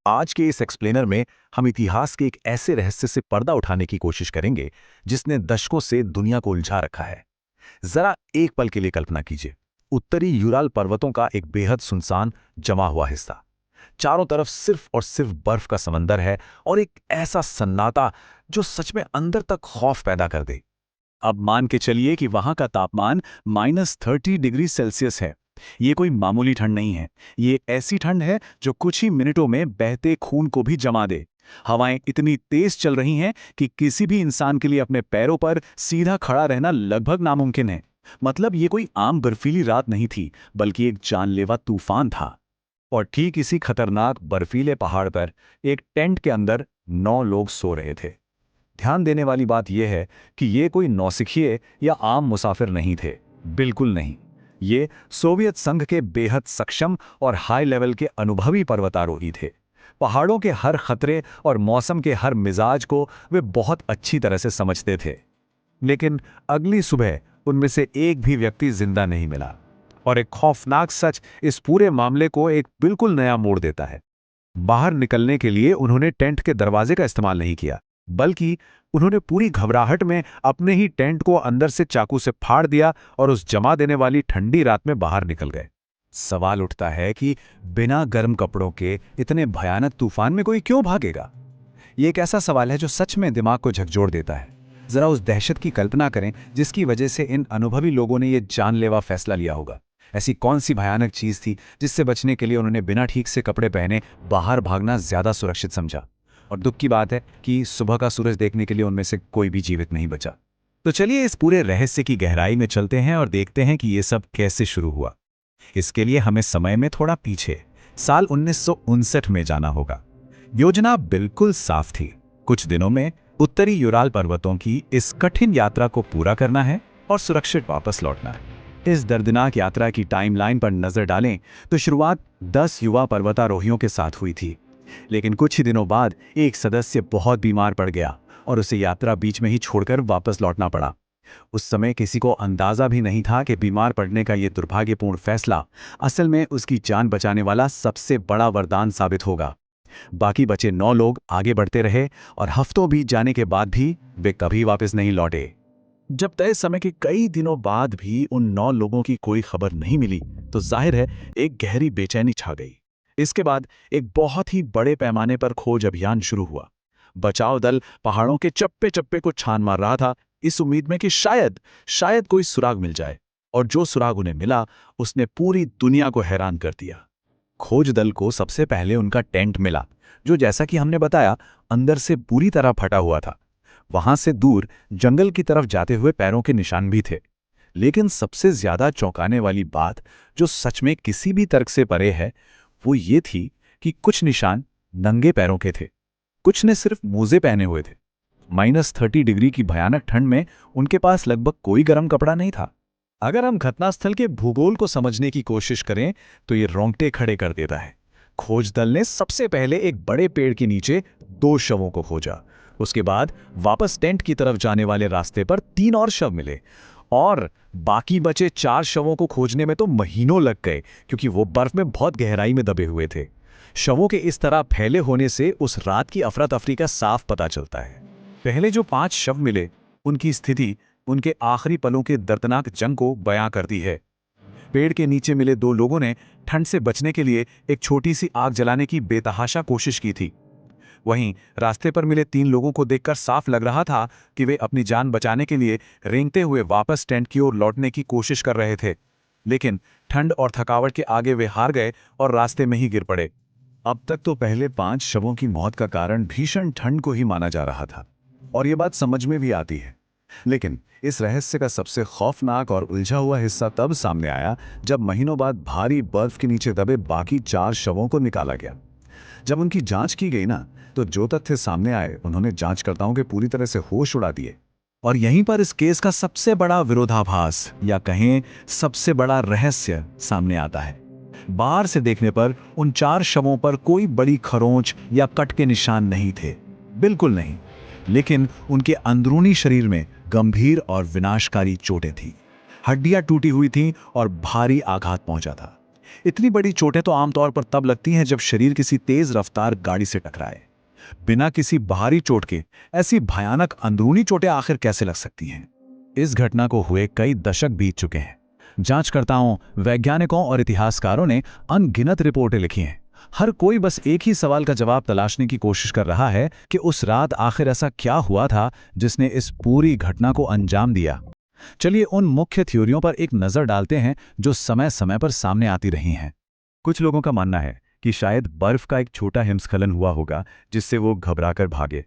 आज के इस एक्सप्लेनर में हम इतिहास के एक ऐसे रहस्य से पर्दा उठाने की कोशिश करेंगे जिसने दशकों से दुनिया को उलझा रखा है। जरा एक पल के लिए कल्पना कीजिए, उत्तरी यूराल पर्वतों का एक बेहद सुनसान जमा हुआ हिस्सा। चारों तरफ सिर्फ और सिर्फ बर्फ का समंदर है और एक ऐसा सन्नाटा जो सच में अंदर तक खौफ पैदा कर दे। अब मान के चलिए कि वहां का तापमान -30 डिग्री सेल्सियस है। ये कोई मामूली ठंड नहीं है। ये एक ऐसी ठंड है जो कुछ ही मिनटों में बहते खून को भी जमा दे। हवाएं इतनी तेज चल रही हैं कि किसी भी इंसान के लिए अपने पैरों पर सीधा खड़ा रहना लगभग नामुमकिन है। मतलब ये कोई आम बर्फीली रात नहीं थी, बल्कि एक जानलेवा तूफान था। और ठीक इसी खतरनाक बर्फीले पहाड़ पर एक टेंट के अंदर 9 लोग सो रहे थे। ध्यान देने वाली बात यह है कि ये कोई नौसिखिए या आम मुसाफिर नहीं थे। बिल्कुल नहीं। ये सोवियत संघ के बेहद सक्षम और हाई लेवल के अनुभवी पर्वतारोही थे। पहाड़ों के हर खतरे और मौसम के हर मिजाज को वे बहुत अच्छी तरह से समझते थे। लेकिन अगली सुबह उनमें से एक भी व्यक्ति जिंदा नहीं मिला। और एक खौफनाक सच इस पूरे मामले को एक बिल्कुल नया मोड़ देता है। बाहर निकलने के लिए उन्होंने टेंट के दरवाजे का इस्तेमाल नहीं किया, बल्कि उन्होंने पूरी घबराहट में अपने ही टेंट को अंदर से चाकू से फाड़ दिया और उस जमा देने वाली ठंडी रात में बाहर निकल गए। सवाल उठता है कि बिना गर्म कपड़ों के इतने भयानक तूफान में कोई क्यों भागेगा? ये एक ऐसा सवाल है जो सच में दिमाग को झकझोर देता है। जरा उस दहशत की कल्पना करें जिसकी वजह से इन अनुभवी लोगों ने यह जानलेवा फैसला लिया होगा। ऐसी कौन सी भयानक चीज थी जिससे बचने के लिए उन्होंने बिना ठीक से कपड़े पहने बाहर भागना ज्यादा सुरक्षित समझा? और दुख की बात है कि सुबह का सूरज देखने के लिए उनमें से कोई भी जीवित नहीं बचा। तो चलिए इस पूरे रहस्य की गहराई में चलते हैं और देखते हैं कि ये सब कैसे शुरू हुआ। इसके लिए हमें समय में थोड़ा पीछे साल 1959 में जाना होगा। योजना बिल्कुल साफ थी। कुछ दिनों में उत्तरी यूराल पर्वतों की इस कठिन यात्रा को पूरा करना है और सुरक्षित वापस लौटना है। इस दर्दनाक यात्रा की टाइमलाइन पर नजर डालें तो शुरुआत 10 युवा पर्वतारोहियों के साथ हुई थी। लेकिन कुछ ही दिनों बाद एक सदस्य बहुत बीमार पड़ गया और उसे यात्रा बीच में ही छोड़कर वापस लौटना पड़ा। उस समय किसी को अंदाजा भी नहीं था कि बीमार पड़ने का यह दुर्भाग्यपूर्ण फैसला असल में उसकी जान बचाने वाला सबसे बड़ा वरदान साबित होगा। बाकी बचे 9 लोग आगे बढ़ते रहे और हफ्तों बीत जाने के बाद भी वे कभी वापस नहीं लौटे। जब तय समय के कई दिनों बाद भी उन 9 लोगों की कोई खबर नहीं मिली तो जाहिर है एक गहरी बेचैनी छा गई। इसके बाद एक बहुत ही बड़े पैमाने पर खोज अभियान शुरू हुआ। बचाव दल पहाड़ों के चप्पे चप्पे को छान मार रहा था, इस उम्मीद में कि शायद कोई सुराग मिल जाए। और जो सुराग उन्हें मिला उसने पूरी दुनिया को हैरान कर दिया। खोज दल को सबसे पहले उनका टेंट मिला, जो जैसा कि हमने बताया अंदर से पूरी तरह फटा हुआ था। वहां से दूर जंगल की तरफ जाते हुए पैरों के निशान भी थे। लेकिन सबसे ज्यादा चौंकाने वाली बात, जो सच में किसी भी तर्क से परे है, वो ये थी कि कुछ निशान नंगे पैरों के थे, कुछ ने सिर्फ मोजे पहने हुए थे। -30 डिग्री की भयानक ठंड में उनके पास लगभग कोई गर्म कपड़ा नहीं था। अगर हम घटनास्थल के भूगोल को समझने की कोशिश करें तो ये रोंगटे खड़े कर देता है। खोज दल ने सबसे पहले एक बड़े पेड़ के नीचे 2 शवों को खोजा। उसके बाद वापस टेंट की तरफ जाने वाले रास्ते पर 3 और शव मिले। और बाकी बचे 4 शवों को खोजने में तो महीनों लग गए, क्योंकि वो बर्फ में बहुत गहराई में दबे हुए थे। शवों के इस तरह फैले होने से उस रात की अफरा तफरी का साफ पता चलता है। पहले जो 5 शव मिले, उनकी स्थिति उनके आखिरी पलों के दर्दनाक जंग को बयां करती है। पेड़ के नीचे मिले 2 लोगों ने ठंड से बचने के लिए एक छोटी सी आग जलाने की बेतहाशा कोशिश की थी। वहीं रास्ते पर मिले 3 लोगों को देखकर साफ लग रहा था कि वे अपनी जान बचाने के लिए रेंगते हुए वापस टेंट की ओर लौटने की कोशिश कर रहे थे। लेकिन ठंड और थकावट के आगे वे हार गए और रास्ते में ही गिर पड़े। अब तक तो पहले 5 शवों की मौत का कारण भीषण ठंड को ही माना जा रहा था, और ये बात समझ में भी आती है। लेकिन इस रहस्य का सबसे खौफनाक और उलझा हुआ हिस्सा तब सामने आया जब महीनों बाद भारी बर्फ के नीचे दबे बाकी 4 शवों को निकाला गया। जब उनकी जांच की गई ना, तो जो तथ्य सामने आए उन्होंने जांचकर्ताओं के पूरी तरह से होश उड़ा दिए। और यहीं पर इस केस का सबसे बड़ा विरोधाभास, या कहें सबसे बड़ा रहस्य सामने आता है। बाहर से देखने पर उन 4 शवों पर कोई बड़ी खरोंच या कट के निशान नहीं थे, बिल्कुल नहीं। लेकिन उनके अंदरूनी शरीर में गंभीर और विनाशकारी चोटें थीं। हड्डियां टूटी हुई थीं और भारी आघात पहुंचा था। इतनी बड़ी चोटें तो आमतौर पर तब लगती हैं जब शरीर किसी तेज रफ्तार गाड़ी से टकराए। बिना किसी बाहरी चोट के ऐसी भयानक अंदरूनी चोटें आखिर कैसे लग सकती हैं? इस घटना को हुए कई दशक बीत चुके हैं। जांचकर्ताओं, वैज्ञानिकों और इतिहासकारों ने अनगिनत रिपोर्टें लिखी हैं। हर कोई बस एक ही सवाल का जवाब तलाशने की कोशिश कर रहा है कि उस रात आखिर ऐसा क्या हुआ था जिसने इस पूरी घटना को अंजाम दिया। चलिए उन मुख्य थ्योरियों पर एक नज़र डालते हैं जो समय समय पर सामने आती रही हैं। कुछ लोगों का मानना है कि शायद बर्फ का एक छोटा हिमस्खलन हुआ होगा जिससे वो घबराकर भागे।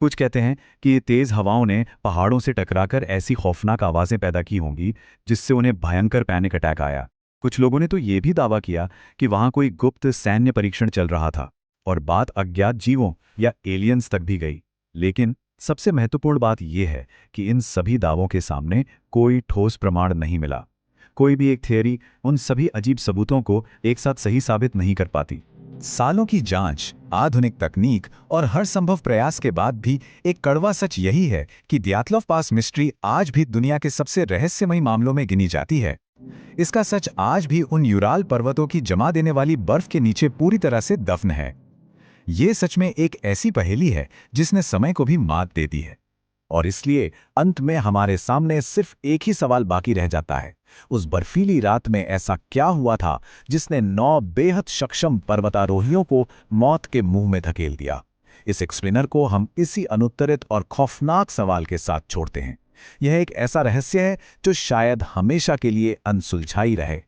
कुछ कहते हैं कि ये तेज हवाओं ने पहाड़ों से टकराकर ऐसी खौफनाक आवाज़ें पैदा की होंगी जिससे उन्हें भयंकर पैनिक अटैक आया। कुछ लोगों ने तो ये भी दावा किया कि वहाँ कोई गुप्त सैन्य परीक्षण चल रहा था और बात अज्ञात जीवों या एलियंस तक भी गई। लेकिन सबसे महत्वपूर्ण बात यह है कि इन सभी दावों के सामने कोई ठोस प्रमाण नहीं मिला। कोई भी एक थियरी उन सभी अजीब सबूतों को एक साथ सही साबित नहीं कर पाती। सालों की जांच, आधुनिक तकनीक और हर संभव प्रयास के बाद भी एक कड़वा सच यही है कि द्यातलोव पास मिस्ट्री आज भी दुनिया के सबसे रहस्यमयी मामलों में गिनी जाती है। इसका सच आज भी उन यूराल पर्वतों की जमा देने वाली बर्फ के नीचे पूरी तरह से दफन है। ये सच में एक ऐसी पहेली है जिसने समय को भी मात दे दी है। और इसलिए अंत में हमारे सामने सिर्फ एक ही सवाल बाकी रह जाता है। उस बर्फीली रात में ऐसा क्या हुआ था जिसने 9 बेहद सक्षम पर्वतारोहियों को मौत के मुंह में धकेल दिया? इस एक्सप्लेनर को हम इसी अनुत्तरित और खौफनाक सवाल के साथ छोड़ते हैं। यह एक ऐसा रहस्य है जो शायद हमेशा के लिए अनसुलझा ही रहे।